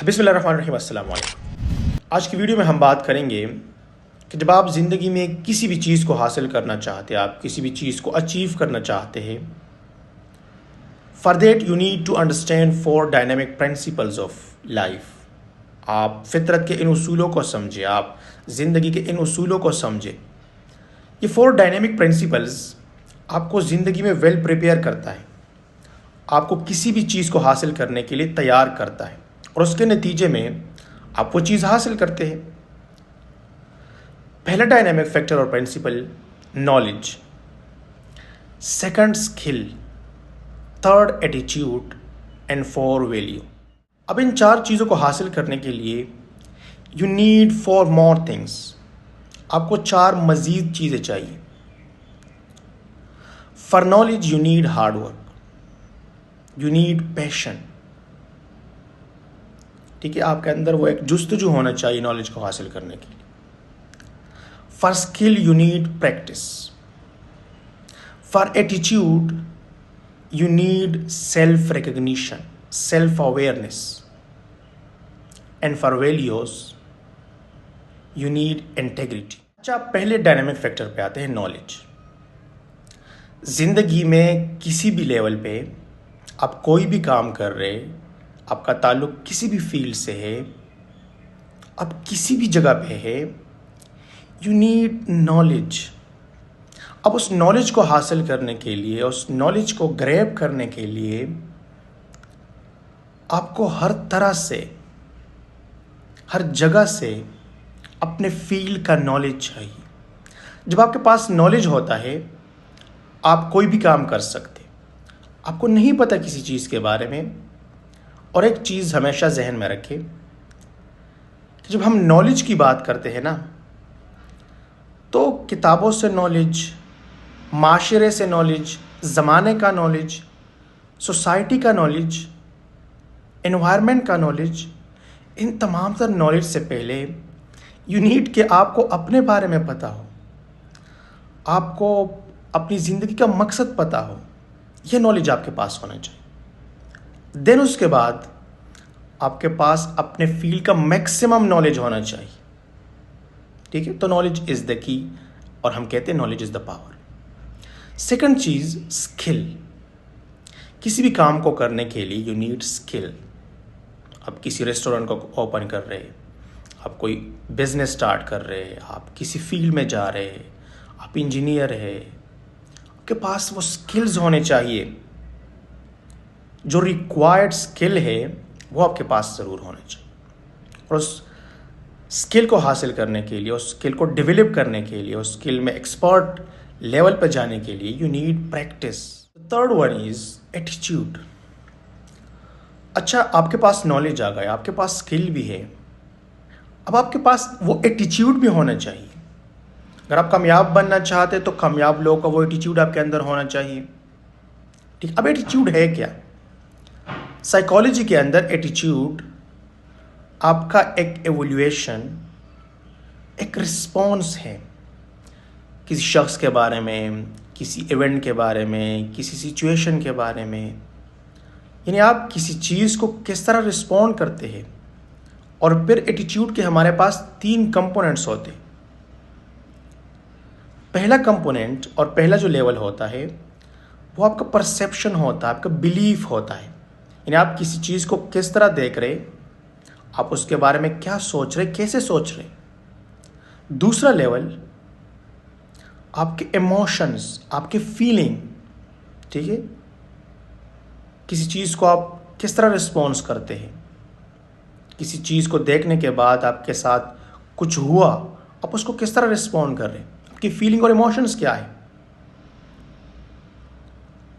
बिस्मिल्लाहिर्रहमानिर्रहीम, अस्सलाम वालेकुम। आज की वीडियो में हम बात करेंगे कि जब आप ज़िंदगी में किसी भी चीज़ को हासिल करना चाहते हैं, आप किसी भी चीज़ को अचीव करना चाहते हैं, for that you need to understand 4 dynamic principles of life. आप फितरत के इन उसूलों को समझें, आप ज़िंदगी के इन उसूलों को समझें। ये 4 डायनेमिक प्रिंसिपल्स आपको ज़िंदगी में वेल प्रिपेयर करता है, आपको किसी भी चीज़ को हासिल करने के लिए तैयार करता है और उसके नतीजे में आप वो चीज़ हासिल करते हैं। पहला डायनेमिक फैक्टर और principle knowledge, second skill, third attitude and 4 value. अब इन 4 चीज़ों को हासिल करने के लिए यू नीड 4 मोर थिंग्स। आपको 4 मज़ीद चीज़ें चाहिए। For knowledge you need hard work, you need passion. ठीक है, आपके अंदर वो एक जुस्तजू होना चाहिए नॉलेज को हासिल करने के लिए। For skill you need practice, for attitude you need self recognition, self awareness, and for values you need integrity. अच्छा, पहले डायनेमिक फैक्टर पे आते हैं, नॉलेज। जिंदगी में किसी भी लेवल पे आप कोई भी काम कर रहे, आपका ताल्लुक किसी भी फील्ड से है, आप किसी भी जगह पे है, यू नीड नॉलेज। अब उस नॉलेज को हासिल करने के लिए, उस नॉलेज को ग्रैब करने के लिए आपको हर तरह से, हर जगह से अपने फील्ड का नॉलेज चाहिए। जब आपके पास नॉलेज होता है, आप कोई भी काम कर सकते। आपको नहीं पता किसी चीज़ के बारे में, और एक चीज़ हमेशा जहन में रखें कि जब हम नॉलेज की बात करते हैं ना, तो किताबों से नॉलेज, माशरे से नॉलेज, ज़माने का नॉलेज, सोसाइटी का नॉलेज, एनवायरनमेंट का नॉलेज, इन तमाम तर नॉलेज से पहले यू नीड कि आपको अपने बारे में पता हो, आपको अपनी ज़िंदगी का मकसद पता हो। यह नॉलेज आपके पास होना चाहिए। देन उसके बाद आपके पास अपने फील्ड का मैक्सिमम नॉलेज होना चाहिए। ठीक है, तो नॉलेज इज़ द की, और हम कहते हैं knowledge is the power. Second cheese skill. किसी भी काम को करने के लिए यू नीड स्किल। आप किसी रेस्टोरेंट को ओपन कर रहे हैं, आप कोई बिजनेस स्टार्ट कर रहे हैं, आप किसी फील्ड में जा रहे हैं, आप इंजीनियर है, आपके पास वो स्किल्स होने चाहिए। जो रिक्वायर्ड स्किल है वो आपके पास ज़रूर होना चाहिए। और उस स्किल को हासिल करने के लिए, उस स्किल को डेवलप करने के लिए, उस स्किल में एक्सपर्ट लेवल पर जाने के लिए you need practice. Third one is attitude. अच्छा, आपके पास नॉलेज आ गया, आपके पास स्किल भी है, अब आपके पास वो एटीट्यूड भी होना चाहिए। अगर आप कामयाब बनना चाहते तो कामयाब लोगों का वो एटीट्यूड आपके अंदर होना चाहिए। ठीक, अब एटीट्यूड है क्या? साइकोलॉजी के अंदर एटीट्यूड आपका एक एवोल्यूशन, एक रिस्पॉन्स है किसी शख्स के बारे में, किसी इवेंट के बारे में, किसी सिचुएशन के बारे में। यानी आप किसी चीज़ को किस तरह रिस्पॉन्ड करते हैं। और फिर एटीट्यूड के हमारे पास 3 कंपोनेंट्स होते हैं। पहला कंपोनेंट और पहला जो लेवल होता है वो आपका परसेप्शन होता है, आपका बिलीफ होता है। यानी आप किसी चीज़ को किस तरह देख रहे, आप उसके बारे में क्या सोच रहे, कैसे सोच रहे। दूसरा लेवल आपके इमोशंस, आपके फीलिंग। ठीक है, किसी चीज़ को आप किस तरह रिस्पॉन्स करते हैं। किसी चीज़ को देखने के बाद आपके साथ कुछ हुआ, आप उसको किस तरह रिस्पॉन्ड कर रहे हैं, आपकी फीलिंग और इमोशंस क्या है।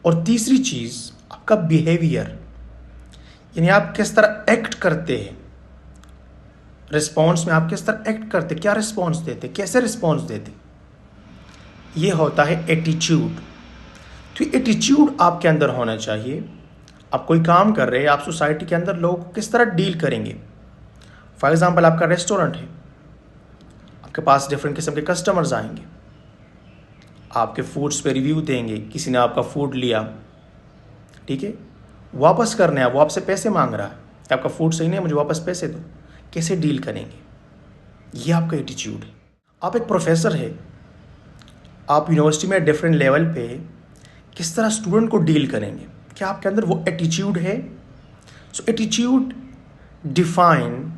और तीसरी चीज़ आपका बिहेवियर, यानी आप किस तरह एक्ट करते हैं। रिस्पॉन्स में आप किस तरह एक्ट करते, क्या रिस्पॉन्स देते, कैसे रिस्पॉन्स देते। ये होता है एटीट्यूड। तो एटीट्यूड आपके अंदर होना चाहिए। आप कोई काम कर रहे हैं, आप सोसाइटी के अंदर लोगों को किस तरह डील करेंगे। फॉर एग्जांपल, आपका रेस्टोरेंट है, आपके पास डिफरेंट किस्म के कस्टमर्स आएंगे, आपके फूड्स पे रिव्यू देंगे। किसी ने आपका फूड लिया, ठीक है, वापस करने है, वो आपसे पैसे मांग रहा है, कि आपका फूड सही नहीं है, मुझे वापस पैसे दो। कैसे डील करेंगे, ये आपका एटीट्यूड है। आप एक प्रोफेसर है, आप यूनिवर्सिटी में डिफरेंट लेवल पे किस तरह स्टूडेंट को डील करेंगे, क्या आपके अंदर वो एटीट्यूड है? So attitude define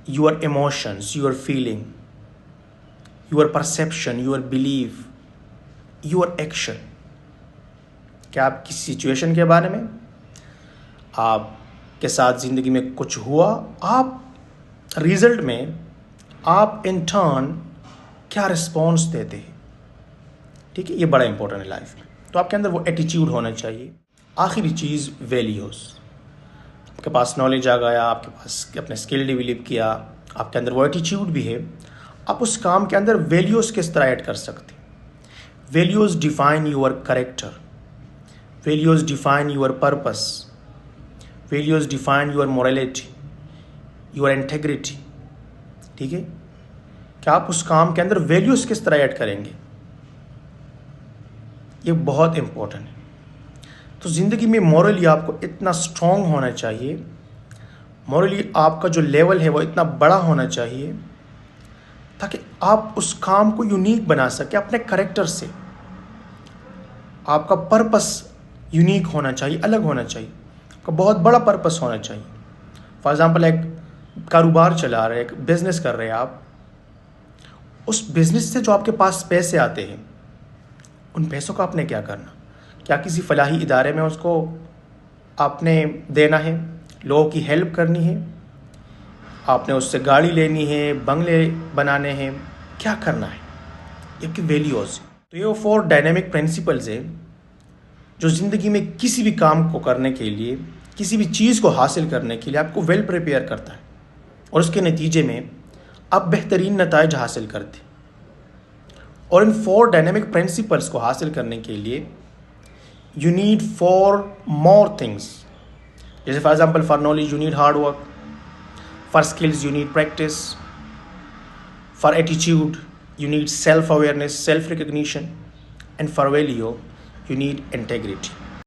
your emotions, your feeling, your perception, your believe, your action. क्या आप किसी सिचुएशन के बारे में, आपके साथ ज़िंदगी में कुछ हुआ, आप रिजल्ट में आप इन टर्न क्या रिस्पॉन्स देते हैं, ठीक है? ये बड़ा इंपॉर्टेंट है लाइफ में। तो आपके अंदर वो एटीट्यूड होना चाहिए। आखिरी चीज़ वैल्यूज़। आपके पास नॉलेज आ गया, आपके पास अपने स्किल डेवलप किया, आपके अंदर वो एटीट्यूड भी है, आप उस काम के अंदर वैल्यूज़ किस तरह ऐड कर सकते हैं? Values define your character, values define your purpose, values define your morality, your integrity, ठीक है? कि आप उस काम के अंदर वैल्यूज़ किस तरह ऐड करेंगे, ये बहुत इंपॉर्टेंट है। तो ज़िंदगी में मॉरली आपको इतना स्ट्रॉन्ग होना चाहिए, मॉरली आपका जो लेवल है वो इतना बड़ा होना चाहिए ताकि आप उस काम को यूनिक बना सके अपने कैरेक्टर से। आपका पर्पस यूनिक होना चाहिए, अलग होना चाहिए, आपका बहुत बड़ा पर्पस होना चाहिए। फॉर एग्ज़ाम्पल, एक कारोबार चला रहे, एक बिज़नेस कर रहे हैं आप, उस बिज़नेस से जो आपके पास पैसे आते हैं, उन पैसों का आपने क्या करना? क्या किसी फलाही इदारे में उसको आपने देना है, लोगों की हेल्प करनी है, आपने उससे गाड़ी लेनी है, बंगले बनाने हैं, क्या करना है? ये आपकी वैल्यूज़। तो ये 4 डायनेमिक प्रिंसिपल्स है जो ज़िंदगी में किसी भी काम को करने के लिए, किसी भी चीज़ को हासिल करने के लिए आपको वेल प्रिपेयर करता है, और उसके नतीजे में आप बेहतरीन नताइज हासिल करते हैं। और इन 4 डायनेमिक प्रिंसिपल्स को हासिल करने के लिए यू नीड 4 मोर थिंग्स। जैसे for example, for knowledge you need hard work, for skills you need practice, for attitude you need self-awareness, self-recognition, and for value you need integrity.